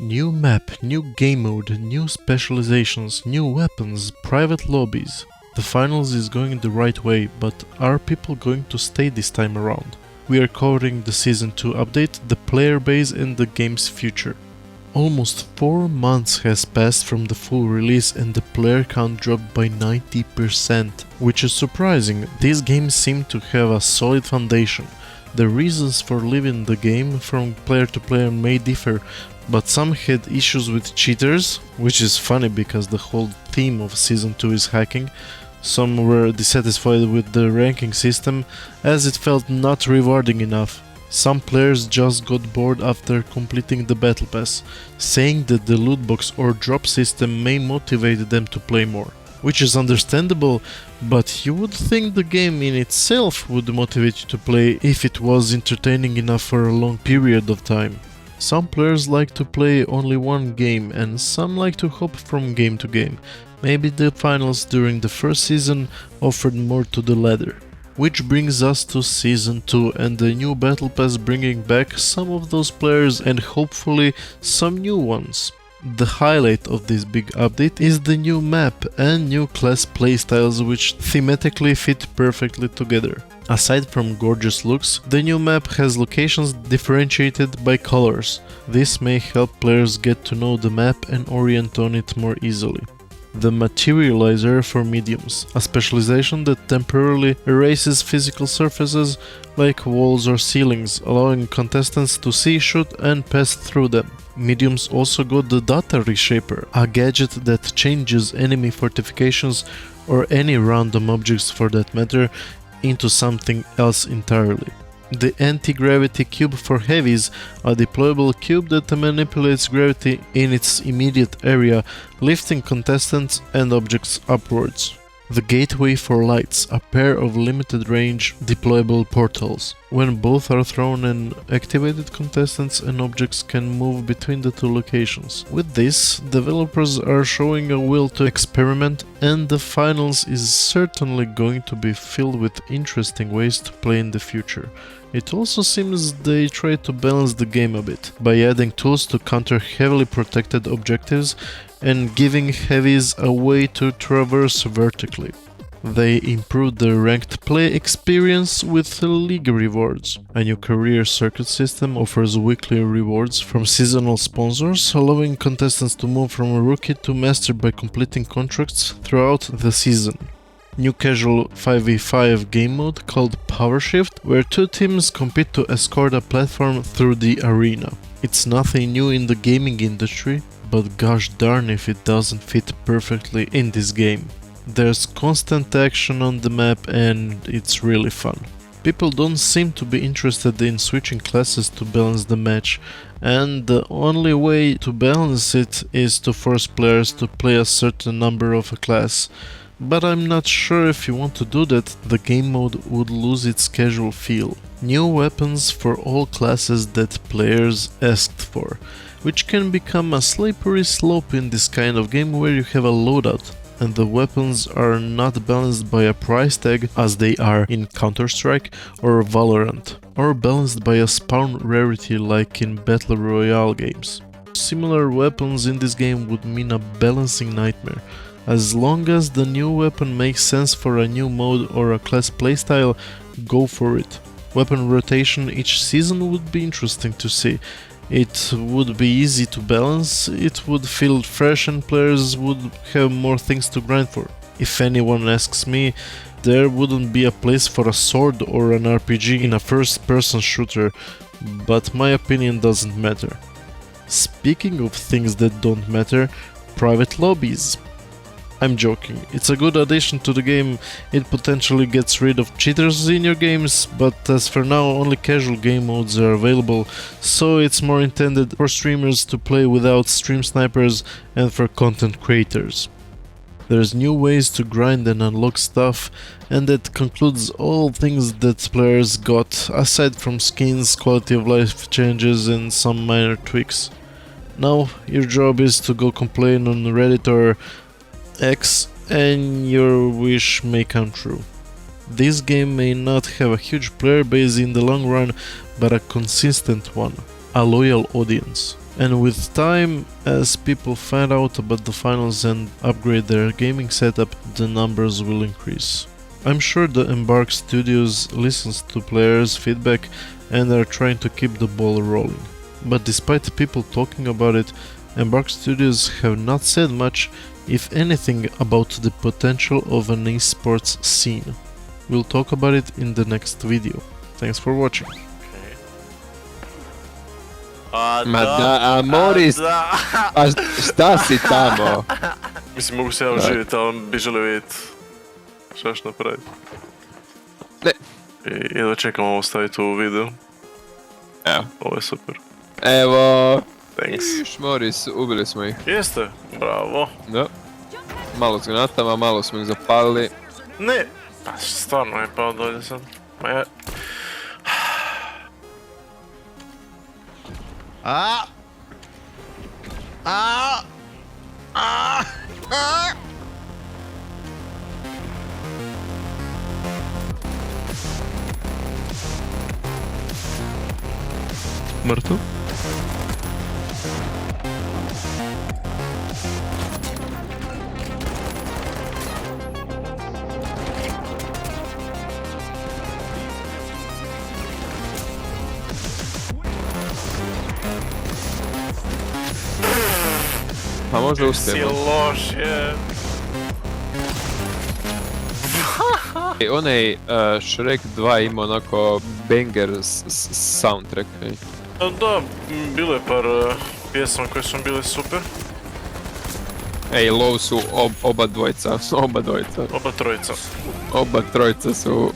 New map, new game mode, new specializations, new weapons, private lobbies. The finals is going the right way, but are people going to stay this time around? We are covering the Season 2 update, the player base and the game's future. Almost 4 months has passed from the full release and the player count dropped by 90%, which is surprising. These games seem to have a solid foundation. The reasons for leaving the game from player to player may differ, but some had issues with cheaters, which is funny because the whole theme of Season 2 is hacking. Some were dissatisfied with the ranking system as it felt not rewarding enough. Some players just got bored after completing the Battle Pass, saying that the loot box or drop system may motivate them to play more. Which is understandable, but you would think the game in itself would motivate you to play if it was entertaining enough for a long period of time. Some players like to play only one game and some like to hop from game to game. Maybe the finals during the first season offered more to the latter. Which brings us to Season 2 and the new Battle Pass bringing back some of those players and hopefully some new ones. The highlight of this big update is the new map and new class playstyles which thematically fit perfectly together. Aside from gorgeous looks, the new map has locations differentiated by colors. This may help players get to know the map and orient on it more easily. The Materializer for mediums, a specialization that temporarily erases physical surfaces like walls or ceilings, allowing contestants to see, shoot and pass through them. Mediums also got the Data Reshaper, a gadget that changes enemy fortifications or any random objects for that matter into something else entirely. The Anti-Gravity Cube for heavies, a deployable cube that manipulates gravity in its immediate area, lifting contestants and objects upwards. The Gateway for Lights, a pair of limited-range deployable portals. When both are thrown and activated, contestants and objects can move between the two locations. With this, developers are showing a will to experiment, and the finals is certainly going to be filled with interesting ways to play in the future. It also seems they try to balance the game a bit, by adding tools to counter heavily protected objectives and giving heavies a way to traverse vertically. They improved the ranked play experience with league rewards. A new career circuit system offers weekly rewards from seasonal sponsors, allowing contestants to move from a rookie to master by completing contracts throughout the season. New casual 5v5 game mode called Power Shift, where two teams compete to escort a platform through the arena. It's nothing new in the gaming industry, but gosh darn if it doesn't fit perfectly in this game. There's constant action on the map and it's really fun. People don't seem to be interested in switching classes to balance the match, and the only way to balance it is to force players to play a certain number of a class. But I'm not sure if you want to do that, the game mode would lose its casual feel. New weapons for all classes that players asked for, which can become a slippery slope in this kind of game where you have a loadout and the weapons are not balanced by a price tag as they are in Counter-Strike or Valorant, or balanced by a spawn rarity like in Battle Royale games. Similar weapons in this game would mean a balancing nightmare. As long as the new weapon makes sense for a new mode or a class playstyle, go for it. Weapon rotation each season would be interesting to see. It would be easy to balance, it would feel fresh and players would have more things to grind for. If anyone asks me, there wouldn't be a place for a sword or an RPG in a first-person shooter, but my opinion doesn't matter. Speaking of things that don't matter, private lobbies. I'm joking, it's a good addition to the game, it potentially gets rid of cheaters in your games, but as for now only casual game modes are available, so it's more intended for streamers to play without stream snipers and for content creators. There's new ways to grind and unlock stuff, and that concludes all things that players got, aside from skins, quality of life changes and some minor tweaks. Now your job is to go complain on Reddit or X and your wish may come true. This game may not have a huge player base in the long run, but a consistent one, a loyal audience. And with time, as people find out about the finals and upgrade their gaming setup, the numbers will increase. I'm sure the Embark Studios listens to players' feedback and are trying to keep the ball rolling. But despite people talking about it, Embark Studios have not said much, if anything, about the potential of an esports scene. We'll talk about it in the next video. Thanks for watching. Ma da, Moris, a šta si tamo? Mislim, mogu se ja uživjeti, ali bi želio vidjeti šta još napraviti. Ne. I jedva čekam ovo staviti u video. Evo. Ovo je super. Evo. Thanks. Viš, Moris, ubili smo ih. Jeste? Bravo. Da. Malo s granatama, malo smo ih zapalili. Ne. Pa stvarno je pao dolje sad. Ma ja... Mrtav? Pa možda Si uspijemo. loš je. Onaj Shrek 2 ima onako banger soundtrack. Da, bilo je par pjesama koje su bile super. Ej, low su oba dvojica. Oba trojica. Oba trojica su...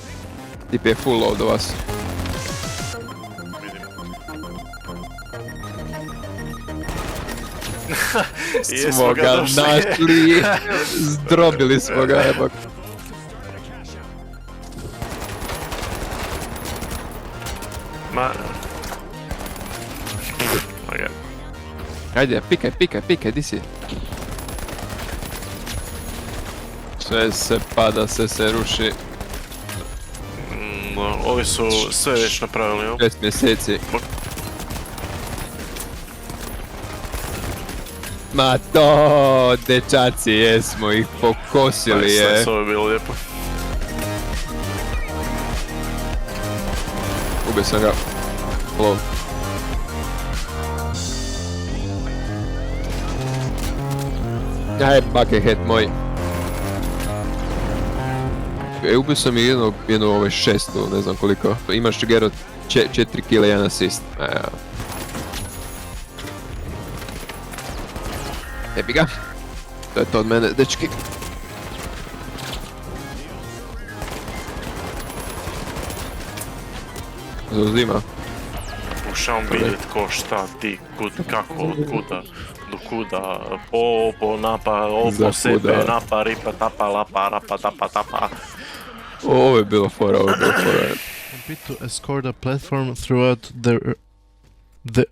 Tip je full low do vas. Jesmo Smo ga ga došli. našli. Zdrobili smo ga, evo. Ma... Okay. Ajde, pikaj, di si? Sve se pada, sve se ruši. Ovi su sve već napravili, jel? 6 mjeseci. Ma to, dečaci, jesmo ih pokosili je. Ovo je bilo lijepo. Ubio sam ga. Lov. Aj, buckethead moj. Ubio sam i jednu šestu, ne znam koliko. Imaš Gero 4 kill i 1 assist. Jebi ga. To je to od mene, dečki. Zauzima. Pokušavam vidjeti ko šta ti, kako, od kuda, do kuda, po, napa, Za opo, sebe, kuda. napa, ripa, tapa, lapa, rapa, tapa, tapa. Ovo je bilo fora, Compete to escort a platform throughout the